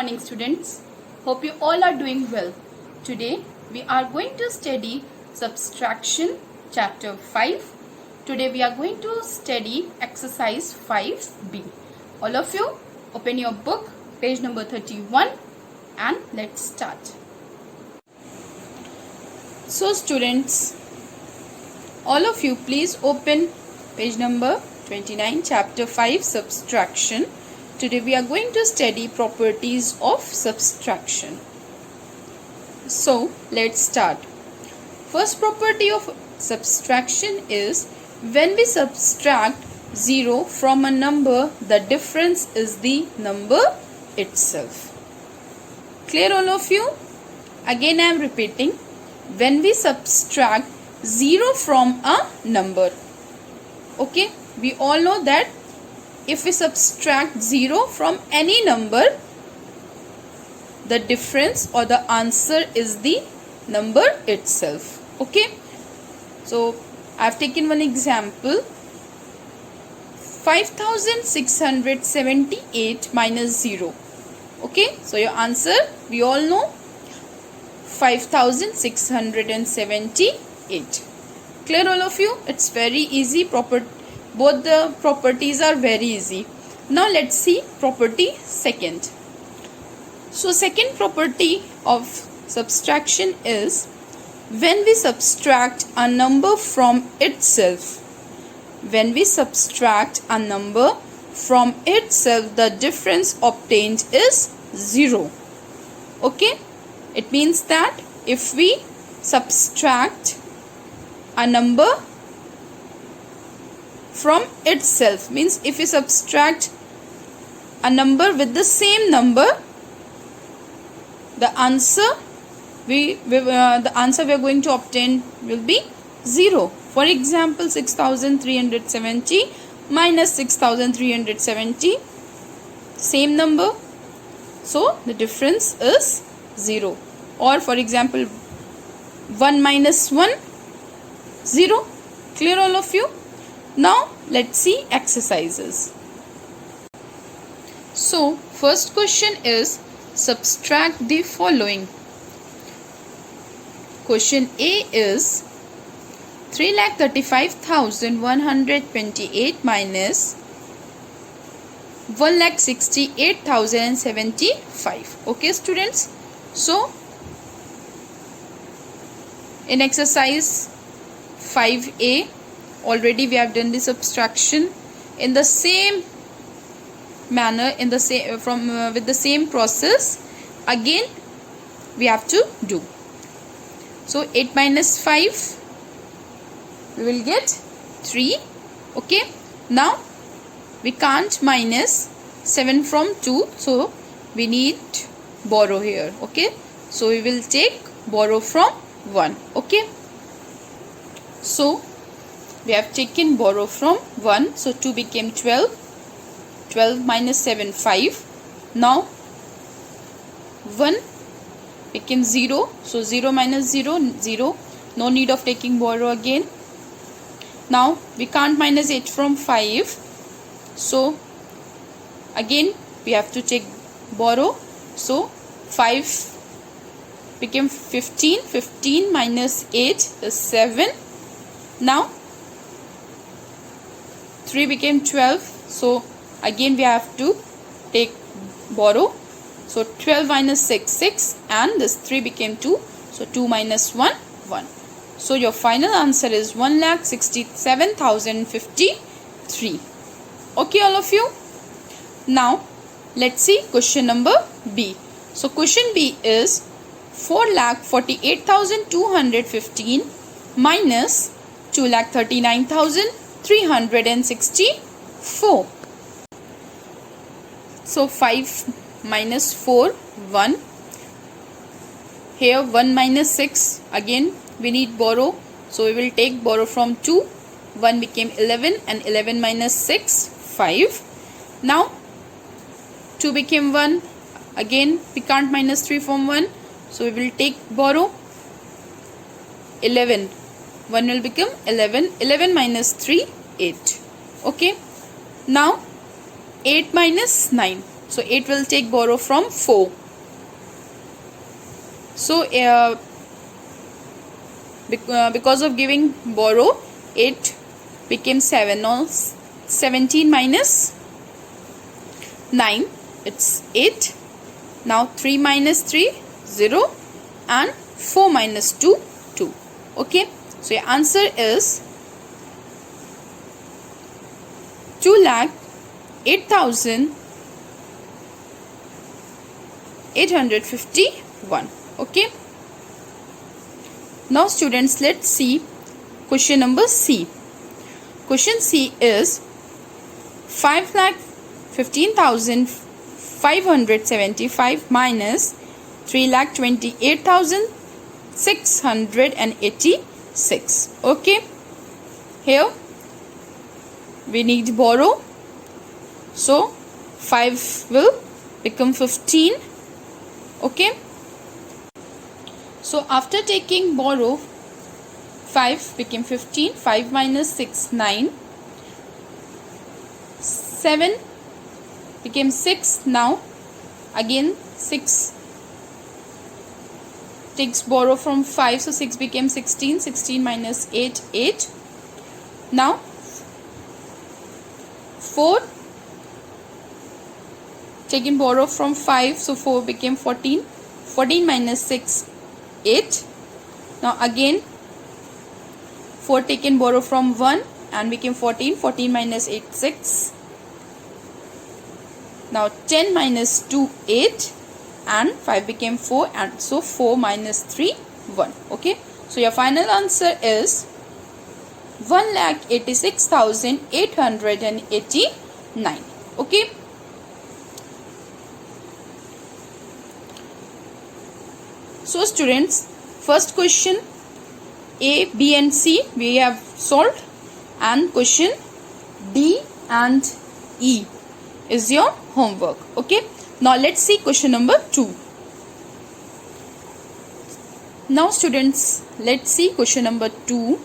morning students. Hope you all are doing well. Today we are going to study Subtraction chapter 5. Today we are going to study exercise 5b. All of you open your book, page number 31, and let's start. So students, all of you please open page number 29, chapter 5, Subtraction. Today we are going to study properties of subtraction. So let's start. First property of subtraction is when we subtract 0 from a number, the difference is the number itself. Clear all of you? Again I am repeating. When we subtract 0 from a number, okay, we all know that if we subtract 0 from any number, the difference or the answer is the number itself. Okay, so I have taken one example. 5678 minus 0. Okay, so your answer we all know 5678. Clear all of you? It's very easy. Both the properties are very easy. Now let's see property second. So second property of subtraction is when we subtract a number from itself. When we subtract a number from itself, the difference obtained is 0. Okay? It means that if we subtract a number from itself, means if we subtract a number with the same number, the answer we are going to obtain will be 0. For example, 6370 minus 6370, same number, so the difference is 0. Or for example, 1 minus 1, 0. Clear all of you? Now let's see exercises. So first question is subtract the following. Question A is 3,35,128 minus 1,68,075. Okay students, so in exercise 5A already we have done the subtraction in the same manner, in the same with the same process. Again we have to do. So 8 minus 5, we will get 3. Okay, now we can't minus 7 from 2, so we need borrow here. Okay, so we will take borrow from 1. Okay, so we have taken borrow from 1, so 2 became 12. 12 minus 7, 5. Now 1 became 0, so 0 minus 0, 0. No need of taking borrow again. Now we can't minus 8 from 5, so again we have to take borrow. So 5 became 15. 15 minus 8 is 7. Now 3 became 12, so again we have to take borrow. So 12 minus 6, 6, and this 3 became 2, so 2 minus 1, 1. So your final answer is 1,67,053. Okay all of you? Now let's see question number B. So question B is 4,48,215 minus 2,39,364. So 5 minus 4, 1. Here 1 minus 6, again we need borrow, so we will take borrow from 2. 1 became 11, and 11 minus 6, 5. Now 2 became 1. Again we can't minus 3 from 1, so we will take borrow. 11, 1 will become 11. 11 minus 3, 8. Okay, now 8 minus 9. So 8 will take borrow from 4. So because of giving borrow, 8 became 7. Now 17 minus 9, it's 8. Now 3 minus 3, 0, and 4 minus 2, 2. Okay, so your answer is 2,08,851. Okay. Now students, let's see question number C. Question C is 5,15,575 minus 3,28,686. Okay. Here we need borrow. So 5 will become 15. Okay. So after taking borrow, 5 became 15. 5 minus 6, 9. 7 became 6. Now again 6 takes borrow from 5. So 6 became 16. 16 minus 8, 8. Now 4 taken borrow from 5. So 4 became 14. 14 minus 6, 8. Now again 4 taken borrow from 1 and became 14. 14 minus 8, 6. Now 10 minus 2, 8, and 5 became 4, and so 4 minus 3, 1. Okay, so your final answer is 1,86,889. Okay. So students, first question A, B and C we have solved, and question D and E is your homework. Okay. Now let's see question number 2. Now students, let's see question number 2.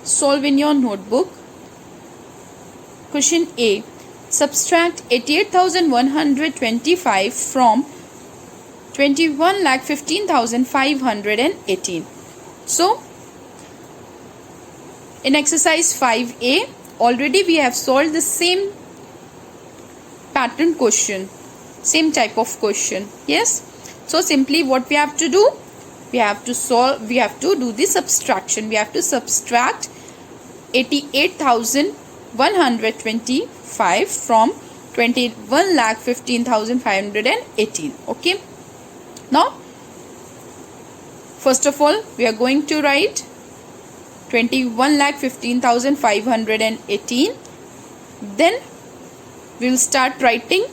Solve in your notebook. Question A. Subtract 88,125 from 21,15,518. So in exercise 5A, already we have solved the same pattern question, same type of question. Yes. So simply what we have to do, we have to do the subtraction. We have to subtract 88,125 from 21,15,518. Okay. Now first of all we are going to write 21,15,518. Then we will start writing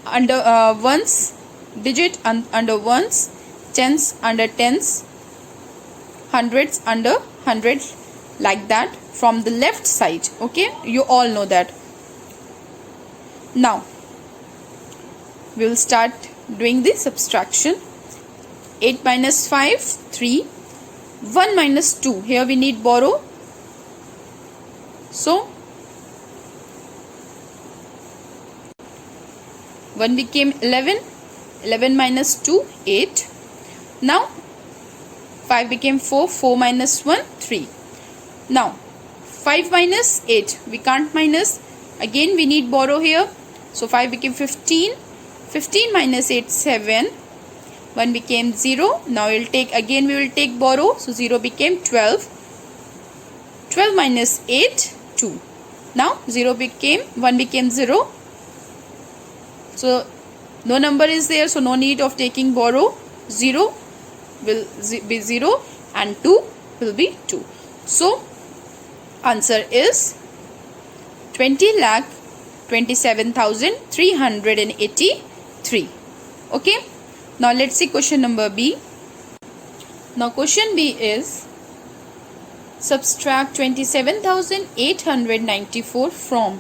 under ones, digit under ones, tens under tens, hundreds under hundreds, like that from the left side. Okay, you all know that. Now we will start doing the subtraction. 8 minus 5, 3. 1 minus 2, here we need borrow. So 1 became 11. 11 minus 2, 8. Now 5 became 4. 4 minus 1, 3. Now 5 minus 8, we can't minus. Again we need borrow here. So 5 became 15. 15 minus 8, 7. 1 became 0. Now we will take borrow. So 0 became 12. 12 minus 8, 2. Now 1 became 0. So no number is there, so no need of taking borrow. 0 will be 0 and 2 will be 2. So answer is 20,27,383. Okay. Now let's see question number B. Now question B is subtract 27,894 from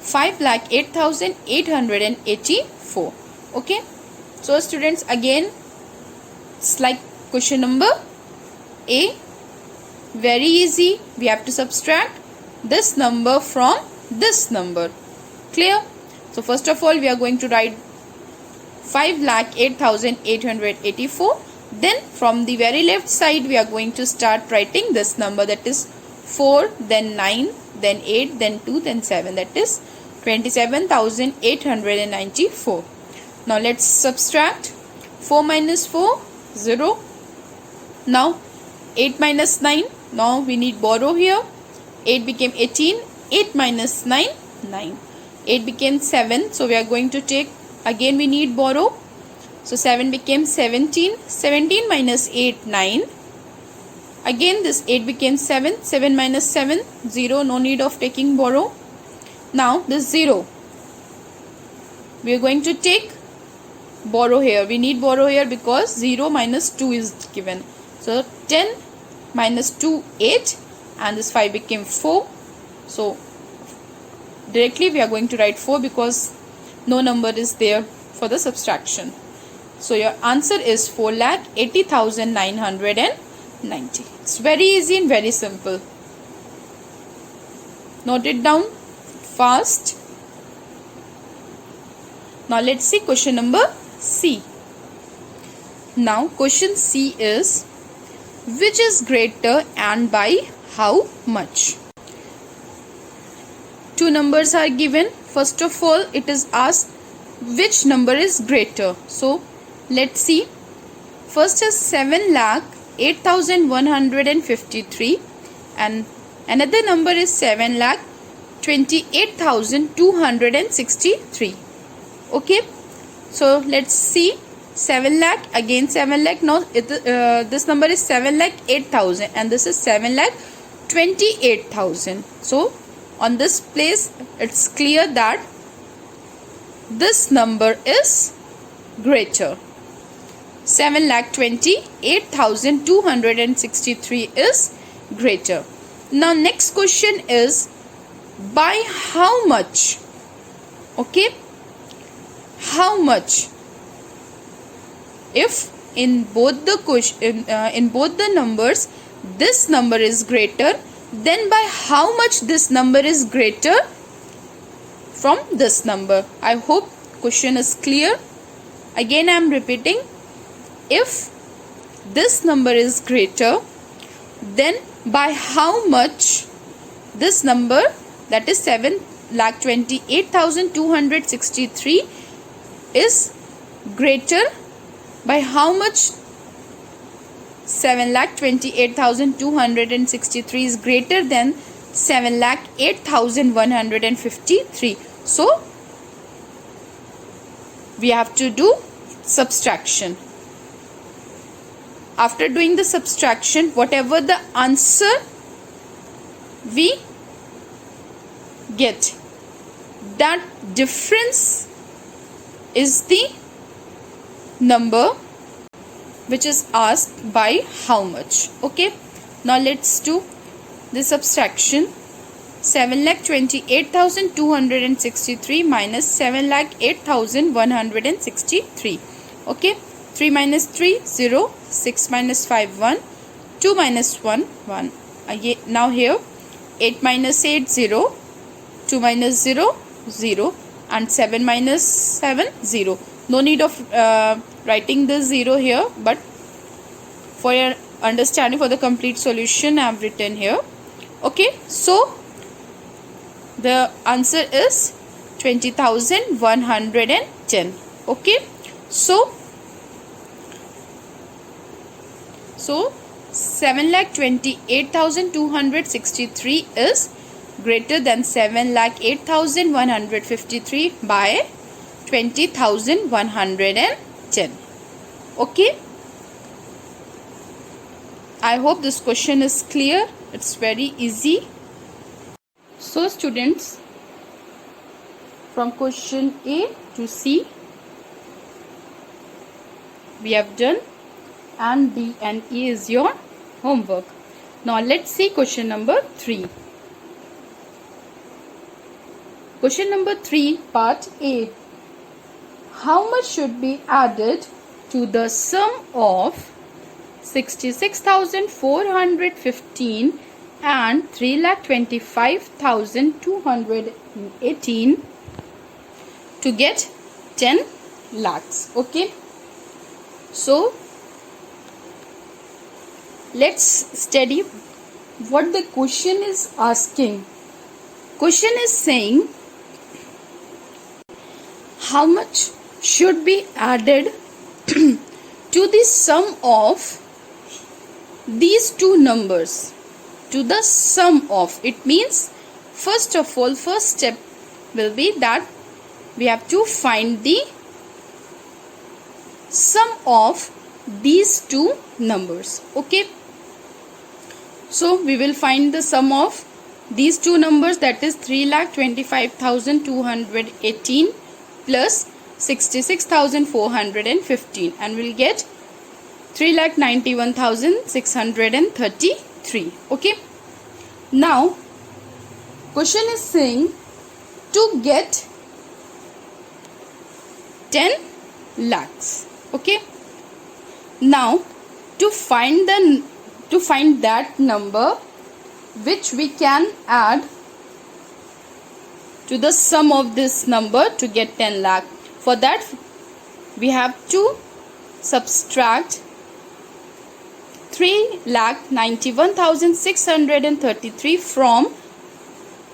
5,08,884. Okay. So students, again it's like question number A. Very easy. We have to subtract this number from this number. Clear? So first of all we are going to write 5,08,884. Then from the very left side we are going to start writing this number, that is 4, then 9, then 8, then 2, then 7, that is 27,894. Now let's subtract. 4 minus 4, 0. Now 8 minus 9, now we need borrow here. 8 became 18, 8 minus 9, 9. 8 became 7, so we are going to take, again we need borrow. So 7 became 17, 17 minus 8, 9. Again this 8 became 7, 7 minus 7, 0, no need of taking borrow. Now this 0, we are going to take borrow here. We need borrow here because 0 minus 2 is given. So 10 minus 2, 8, and this 5 became 4. So directly we are going to write 4 because no number is there for the subtraction. So your answer is 4,80,990. It's very easy and very simple. Note it down fast. Now let's see question number C. Now question C is, which is greater and by how much? Two numbers are given. First of all it is asked which number is greater. So let's see. First is 7,08,153 and another number is 7,28,263. Okay, so let's see. 7 lakh, again 7 lakh. Now this number is 7,08,000 and this is 7,28,000. So on this place it's clear that this number is greater. 7,28,263 is greater. Now next question is by how much? Okay, how much? If in both the question, in both the numbers this number is greater, then by how much this number is greater from this number? I hope question is clear. Again I am repeating. If this number is greater, then by how much this number, that is 7,28,263 is greater, by how much 7,28,263 is greater than 7,08,153. So we have to do subtraction. After doing the subtraction, whatever the answer we get, that difference is the number which is asked by how much. Okay, now let's do the subtraction. 7,28,263 minus 7,08,163. Okay, 3 minus 3, 0. 6 minus 5, 1. 2 minus 1, 1. Now here 8 minus 8, 0. 2 minus 0, 0. And 7 minus 7, 0. No need of writing the 0 here, but for your understanding, for the complete solution I have written here. Okay, so the answer is 20,110. Okay, so 7,28,263 is greater than 7,08,153 by 20,110. Okay, I hope this question is clear. It's very easy. So students, from question A to C we have done, and D and E is your homework. Now let's see question number 3. Question number 3, part A. How much should be added to the sum of 66,415 and 3,25,218 to get 10 lakhs. Okay, so let's study what the question is asking. Question is saying how much should be added to the sum of these two numbers. To the sum of, it means first of all, first step will be that we have to find the sum of these two numbers. Okay, so we will find the sum of these two numbers, that is 3,25,218 plus 66,415, and we'll get 3,91,633. Okay, now question is saying to get 10 lakhs. Okay, now to find that number which we can add to the sum of this number to get 10 lakh. For that we have to subtract 3,91,633 from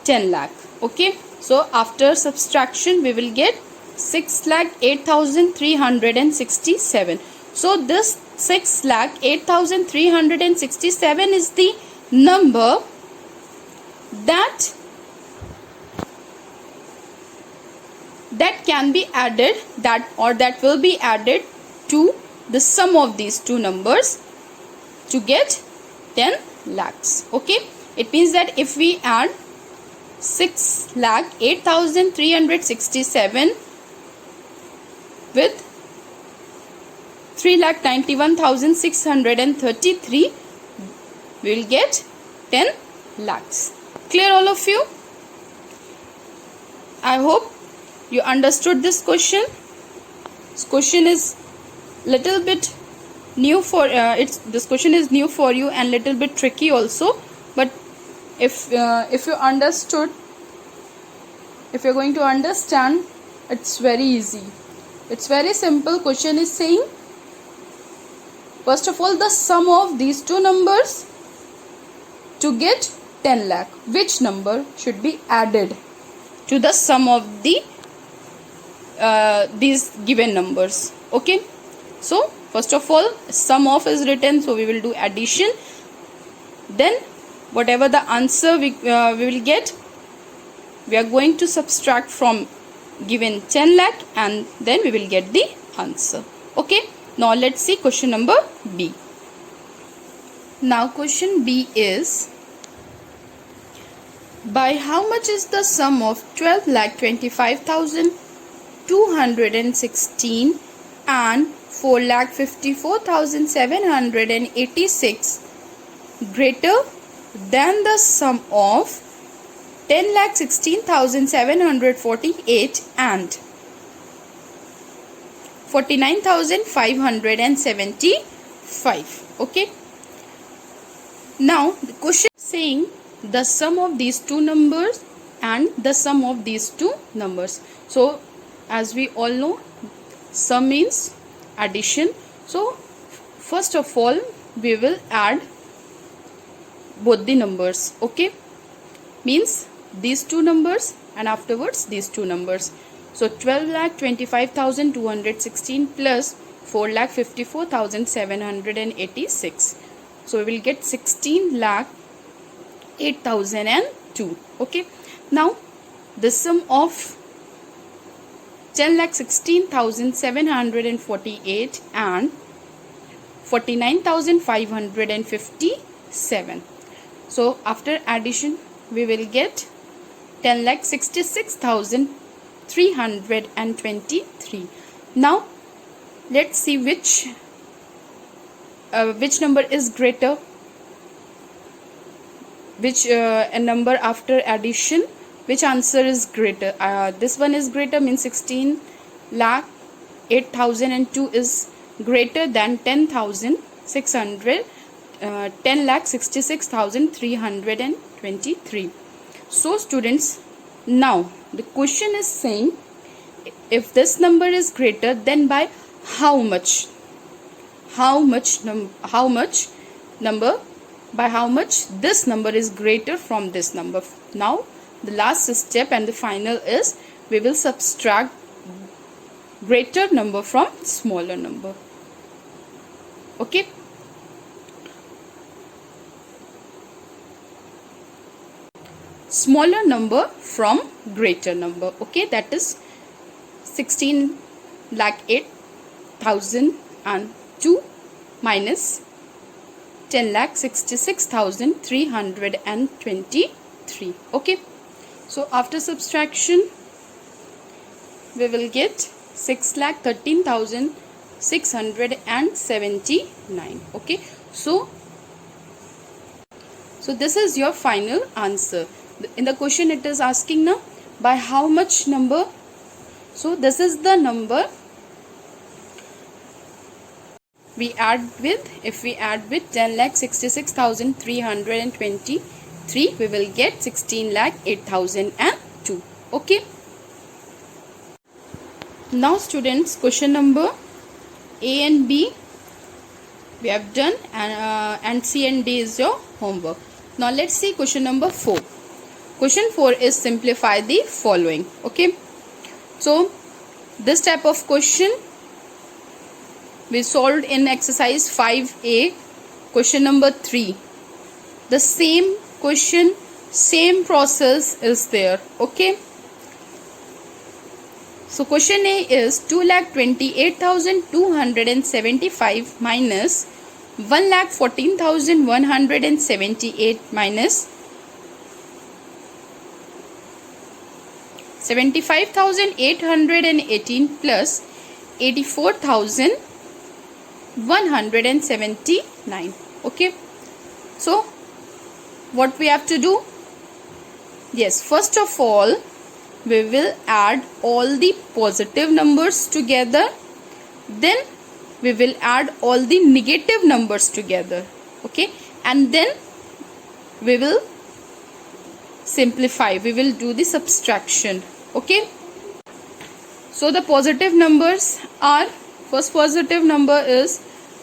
10 lakh. Okay, so after subtraction we will get 6,08,367. So this 6,08,367 is the number that can be added, that will be added to the sum of these two numbers to get 10 lakhs. Okay, it means that if we add 6,08,367 with 3,91,633, we will get 10 lakhs. Clear all of you? I hope you understood this question. This question is little bit new for this question is new for you and little bit tricky also, but if you understood, if you're going to understand, it's very easy. It's very simple. Question is saying first of all the sum of these two numbers to get 10 lakh. Which number should be added to the sum of the these given numbers? Okay, so first of all sum of is written, so we will do addition. Then whatever the answer we will get, we are going to subtract from given 10 lakh and then we will get the answer. Okay, now let's see question number B. Now question B is, by how much is the sum of 12,25,216 and 4,54,786 greater than the sum of 10,16,748 and 49,575? Okay, now the question is saying the sum of these two numbers and the sum of these two numbers. So as we all know, sum means addition. So first of all we will add both the numbers. Okay, means these two numbers and afterwards these two numbers. So 12,25,216 plus 4,54,786. So we will get 16,08,002. Okay, now the sum of 10,16,748 and 49,557. So after addition we will get 10,66,323. Now let's see which number is greater, which a number after addition, which answer is greater. This one is greater, means 16,08,002 is greater than 10,66,323. So students, now the question is saying if this number is greater, then by how much? How much number, by how much this number is greater from this number. Now the last step and the final is we will subtract greater number from smaller number. Okay. Smaller number from greater number. Okay, that is 16,08,002 minus 10,66,323. Okay, so after subtraction we will get 6,13,679. Okay, so this is your final answer. In the question it is asking now by how much number. So this is the number we add with. If we add with 10,66,323, we will get 16,08,002. Okay. Now students, question number A and B we have done, and C and D is your homework. Now let's see question number 4. Question 4 is simplify the following. Okay, so this type of question we solved in exercise 5A, question number 3. The same question, same process is there. Okay, so question A is 2,28,275 minus 1,14,178 minus 75,818 plus 84,179. Okay, so what we have to do? Yes, first of all we will add all the positive numbers together, then we will add all the negative numbers together. Okay, and then we will simplify, we will do the subtraction. Okay, so the positive numbers are, first positive number is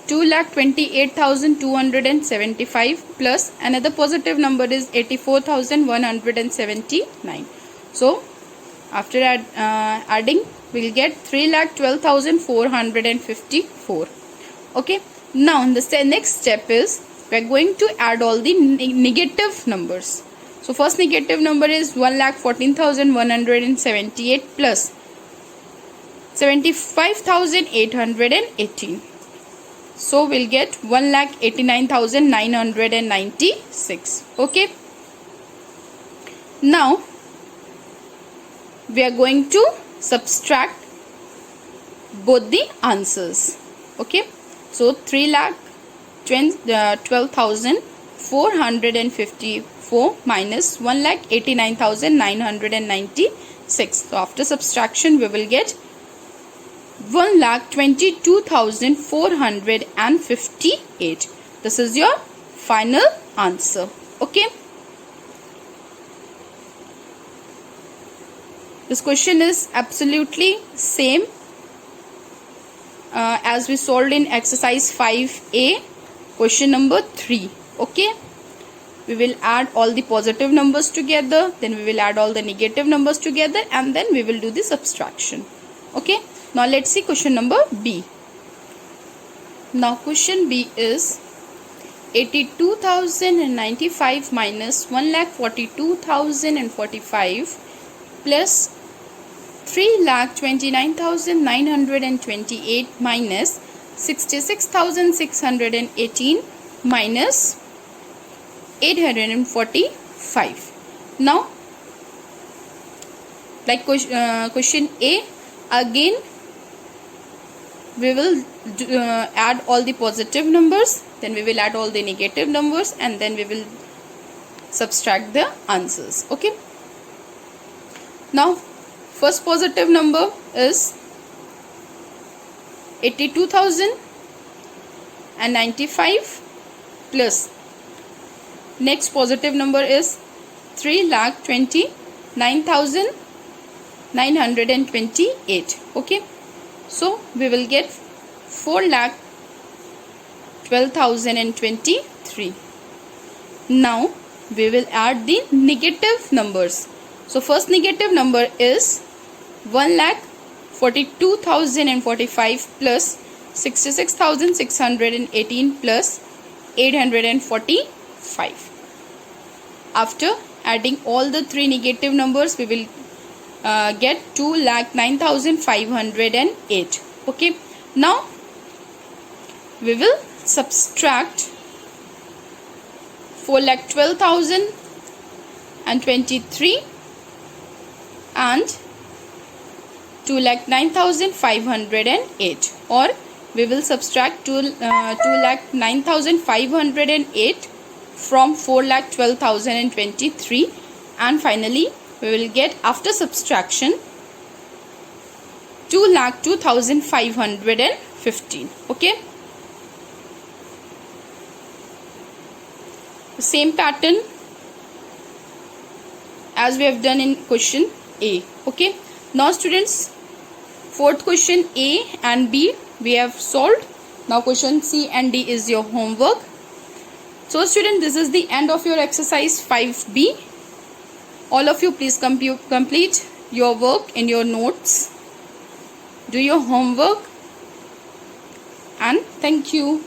2,28,275 plus another positive number is 84,179. So after adding we will get 3,12,454. Okay, now the next step is we are going to add all the negative numbers. So first negative number is 1,14,178 plus 75,818. So we'll get 1,89,996. Okay, now we are going to subtract both the answers. Okay, so 3,12,454 minus 1,89,996. So after subtraction we will get 1,22,458. This is your final answer. Okay, this question is absolutely same as we solved in exercise 5A, question number 3. Okay, we will add all the positive numbers together, then we will add all the negative numbers together, and then we will do the subtraction. Okay, now let's see question number B. Now question B is 82,095 minus 1,42,045 plus 3,29,928 minus 66,618 minus 845. Now like question A, again we will add all the positive numbers, then we will add all the negative numbers, and then we will subtract the answers. Okay, now first positive number is 82,095 plus next positive number is 3,29,928 928. Okay, so we will get 4,12,023. Now we will add the negative numbers. So first negative number is 1,42,045 plus 66,618 plus 845. After adding all the three negative numbers, we will get 2,09,508. Okay, now we will subtract 4,12,023 and 2,09,508, or we will subtract 2,09,508 from 4,12,023, and finally we will get, after subtraction, 2,02,515. Okay, the same pattern as we have done in question A. Okay, now students, fourth question A and B we have solved. Now question C and D is your homework. So students, this is the end of your exercise 5B. All of you please complete your work in your notes, do your homework, and thank you.